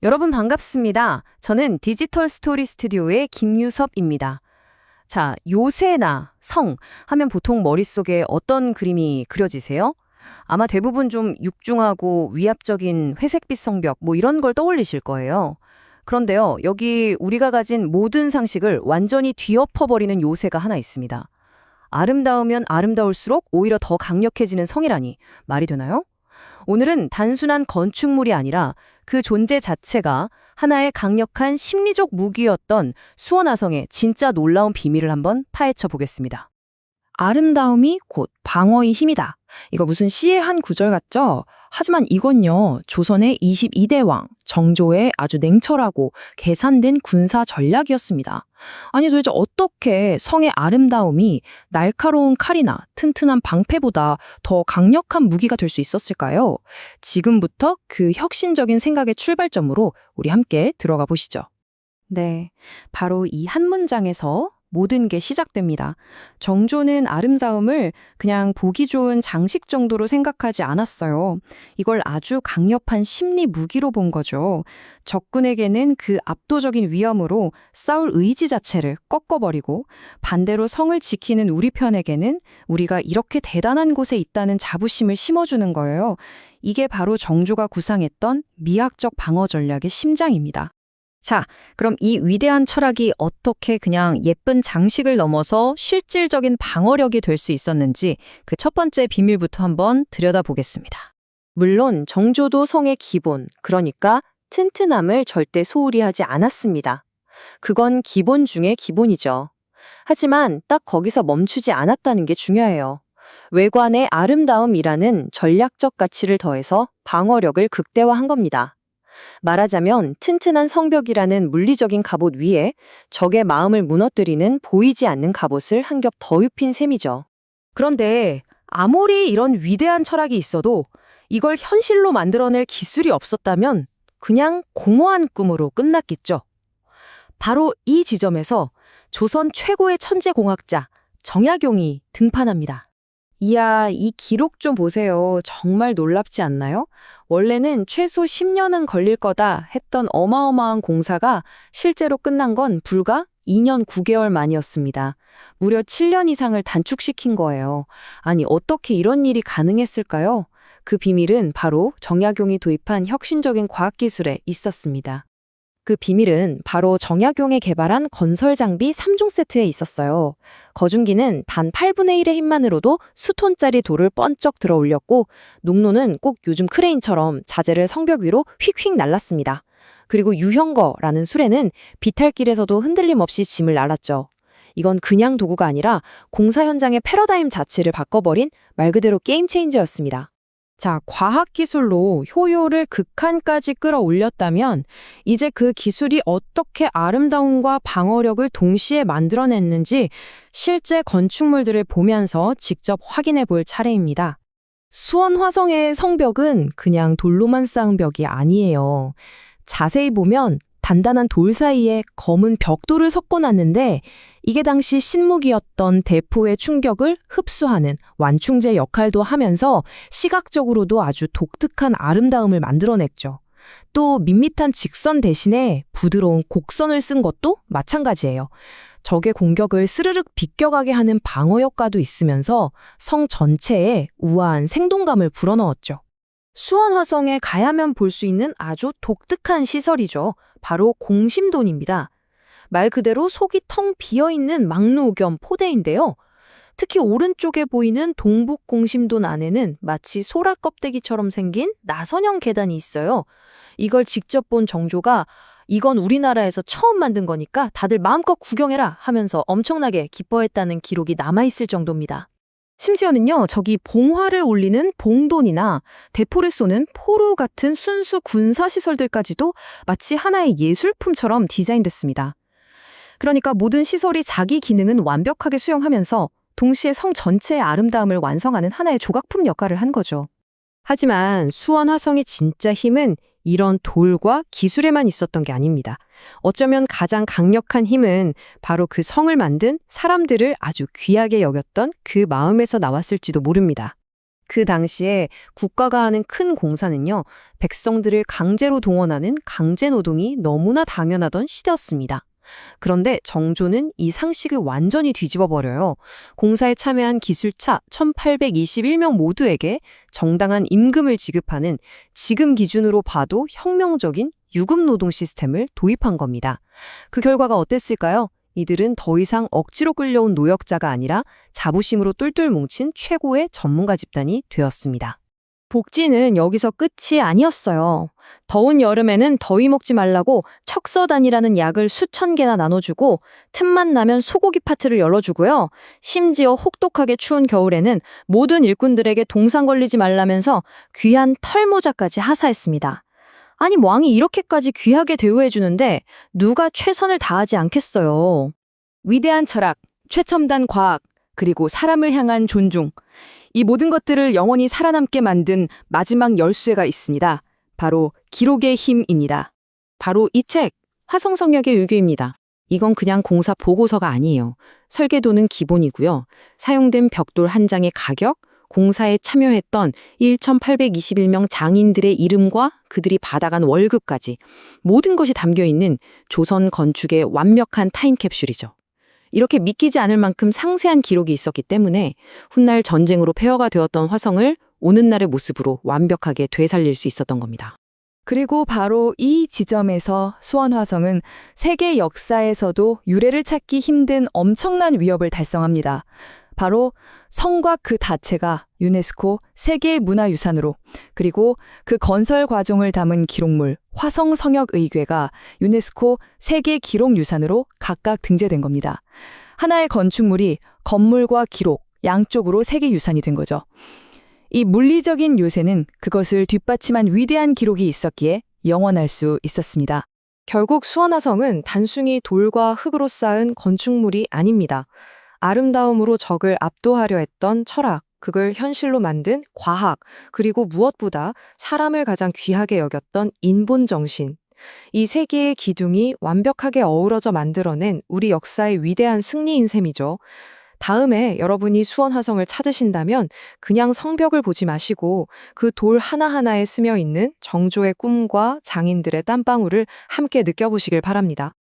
여러분 반갑습니다. 저는 디지털 스토리 스튜디오의 김유섭입니다. 자, 요새나 성 하면 보통 머릿속에 어떤 그림이 그려지세요? 아마 대부분 좀 육중하고 위압적인 회색빛 성벽 뭐 이런 걸 떠올리실 거예요. 그런데요, 여기 우리가 가진 모든 상식을 완전히 뒤엎어버리는 요새가 하나 있습니다. 아름다우면 아름다울수록 오히려 더 강력해지는 성이라니 말이 되나요? 오늘은 단순한 건축물이 아니라 그 존재 자체가 하나의 강력한 심리적 무기였던 수원화성의 진짜 놀라운 비밀을 한번 파헤쳐 보겠습니다. 아름다움이 곧 방어의 힘이다. 이거 무슨 시의 한 구절 같죠? 하지만 이건요, 조선의 22대 왕, 정조의 아주 냉철하고 계산된 군사 전략이었습니다. 아니 도대체 어떻게 성의 아름다움이 날카로운 칼이나 튼튼한 방패보다 더 강력한 무기가 될 수 있었을까요? 지금부터 그 혁신적인 생각의 출발점으로 우리 함께 들어가 보시죠. 네, 바로 이 한 문장에서 모든 게 시작됩니다. 정조는 아름다움을 그냥 보기 좋은 장식 정도로 생각하지 않았어요. 이걸 아주 강력한 심리 무기로 본 거죠. 적군에게는 그 압도적인 위험으로 싸울 의지 자체를 꺾어버리고 반대로 성을 지키는 우리 편에게는 우리가 이렇게 대단한 곳에 있다는 자부심을 심어주는 거예요. 이게 바로 정조가 구상했던 미학적 방어 전략의 심장입니다. 자, 그럼 이 위대한 철학이 어떻게 그냥 예쁜 장식을 넘어서 실질적인 방어력이 될 수 있었는지 그 첫 번째 비밀부터 한번 들여다보겠습니다. 물론 정조도 성의 기본, 그러니까 튼튼함을 절대 소홀히 하지 않았습니다. 그건 기본 중에 기본이죠. 하지만 딱 거기서 멈추지 않았다는 게 중요해요. 외관의 아름다움이라는 전략적 가치를 더해서 방어력을 극대화한 겁니다. 말하자면 튼튼한 성벽이라는 물리적인 갑옷 위에 적의 마음을 무너뜨리는 보이지 않는 갑옷을 한 겹 더 입힌 셈이죠. 그런데 아무리 이런 위대한 철학이 있어도 이걸 현실로 만들어낼 기술이 없었다면 그냥 공허한 꿈으로 끝났겠죠. 바로 이 지점에서 조선 최고의 천재공학자 정약용이 등판합니다. 이야, 이 기록 좀 보세요. 정말 놀랍지 않나요? 원래는 최소 10년은 걸릴 거다 했던 어마어마한 공사가 실제로 끝난 건 불과 2년 9개월 만이었습니다. 무려 7년 이상을 단축시킨 거예요. 아니, 어떻게 이런 일이 가능했을까요? 그 비밀은 바로 정약용이 도입한 혁신적인 과학기술에 있었습니다. 그 비밀은 바로 정약용이 개발한 건설 장비 3종 세트에 있었어요. 거중기는 단 8분의 1의 힘만으로도 수톤짜리 돌을 번쩍 들어 올렸고, 농로는 꼭 요즘 크레인처럼 자재를 성벽 위로 휙휙 날랐습니다. 그리고 유형거라는 수레는 비탈길에서도 흔들림 없이 짐을 날랐죠. 이건 그냥 도구가 아니라 공사 현장의 패러다임 자체를 바꿔버린 말 그대로 게임 체인저였습니다. 자, 과학기술로 효율을 극한까지 끌어올렸다면 이제 그 기술이 어떻게 아름다움과 방어력을 동시에 만들어냈는지 실제 건축물들을 보면서 직접 확인해 볼 차례입니다. 수원 화성의 성벽은 그냥 돌로만 쌓은 벽이 아니에요. 자세히 보면 단단한 돌 사이에 검은 벽돌을 섞어놨는데 이게 당시 신무기였던 대포의 충격을 흡수하는 완충제 역할도 하면서 시각적으로도 아주 독특한 아름다움을 만들어냈죠. 또 밋밋한 직선 대신에 부드러운 곡선을 쓴 것도 마찬가지예요. 적의 공격을 스르륵 비껴가게 하는 방어 효과도 있으면서 성 전체에 우아한 생동감을 불어넣었죠. 수원 화성에 가야면 볼 수 있는 아주 독특한 시설이죠. 바로 공심돈입니다. 말 그대로 속이 텅 비어있는 막루 겸 포대인데요. 특히 오른쪽에 보이는 동북 공심돈 안에는 마치 소라 껍데기처럼 생긴 나선형 계단이 있어요. 이걸 직접 본 정조가 이건 우리나라에서 처음 만든 거니까 다들 마음껏 구경해라 하면서 엄청나게 기뻐했다는 기록이 남아있을 정도입니다. 심지어는요, 저기 봉화를 올리는 봉돈이나 대포를 쏘는 포로 같은 순수 군사시설들까지도 마치 하나의 예술품처럼 디자인됐습니다. 그러니까 모든 시설이 자기 기능은 완벽하게 수행하면서 동시에 성 전체의 아름다움을 완성하는 하나의 조각품 역할을 한 거죠. 하지만 수원 화성의 진짜 힘은 이런 돌과 기술에만 있었던 게 아닙니다. 어쩌면 가장 강력한 힘은 바로 그 성을 만든 사람들을 아주 귀하게 여겼던 그 마음에서 나왔을지도 모릅니다. 그 당시에 국가가 하는 큰 공사는요, 백성들을 강제로 동원하는 강제 노동이 너무나 당연하던 시대였습니다. 그런데 정조는 이 상식을 완전히 뒤집어 버려요. 공사에 참여한 기술차 1821명 모두에게 정당한 임금을 지급하는 지금 기준으로 봐도 혁명적인 유급 노동 시스템을 도입한 겁니다. 그 결과가 어땠을까요? 이들은 더 이상 억지로 끌려온 노역자가 아니라 자부심으로 똘똘 뭉친 최고의 전문가 집단이 되었습니다. 복지는 여기서 끝이 아니었어요. 더운 여름에는 더위 먹지 말라고 척서단이라는 약을 수천 개나 나눠주고 틈만 나면 소고기 파트를 열어주고요. 심지어 혹독하게 추운 겨울에는 모든 일꾼들에게 동상 걸리지 말라면서 귀한 털모자까지 하사했습니다. 아니 왕이 이렇게까지 귀하게 대우해주는데 누가 최선을 다하지 않겠어요. 위대한 철학, 최첨단 과학, 그리고 사람을 향한 존중. 이 모든 것들을 영원히 살아남게 만든 마지막 열쇠가 있습니다. 바로 기록의 힘입니다. 바로 이 책, 화성성역의 유교입니다. 이건 그냥 공사 보고서가 아니에요. 설계도는 기본이고요. 사용된 벽돌 한 장의 가격, 공사에 참여했던 1,821명 장인들의 이름과 그들이 받아간 월급까지 모든 것이 담겨있는 조선 건축의 완벽한 타임캡슐이죠. 이렇게 믿기지 않을 만큼 상세한 기록이 있었기 때문에 훗날 전쟁으로 폐허가 되었던 화성을 오는 날의 모습으로 완벽하게 되살릴 수 있었던 겁니다. 그리고 바로 이 지점에서 수원화성은 세계 역사에서도 유래를 찾기 힘든 엄청난 위협을 달성합니다. 바로 성곽 그 자체가 유네스코 세계문화유산으로, 그리고 그 건설 과정을 담은 기록물 화성성역의궤가 유네스코 세계기록유산으로 각각 등재된 겁니다. 하나의 건축물이 건물과 기록 양쪽으로 세계유산이 된 거죠. 이 물리적인 요새는 그것을 뒷받침한 위대한 기록이 있었기에 영원할 수 있었습니다. 결국 수원화성은 단순히 돌과 흙으로 쌓은 건축물이 아닙니다. 아름다움으로 적을 압도하려 했던 철학, 그걸 현실로 만든 과학, 그리고 무엇보다 사람을 가장 귀하게 여겼던 인본 정신. 이 세 개의 기둥이 완벽하게 어우러져 만들어낸 우리 역사의 위대한 승리인 셈이죠. 다음에 여러분이 수원화성을 찾으신다면 그냥 성벽을 보지 마시고 그 돌 하나하나에 스며 있는 정조의 꿈과 장인들의 땀방울을 함께 느껴보시길 바랍니다.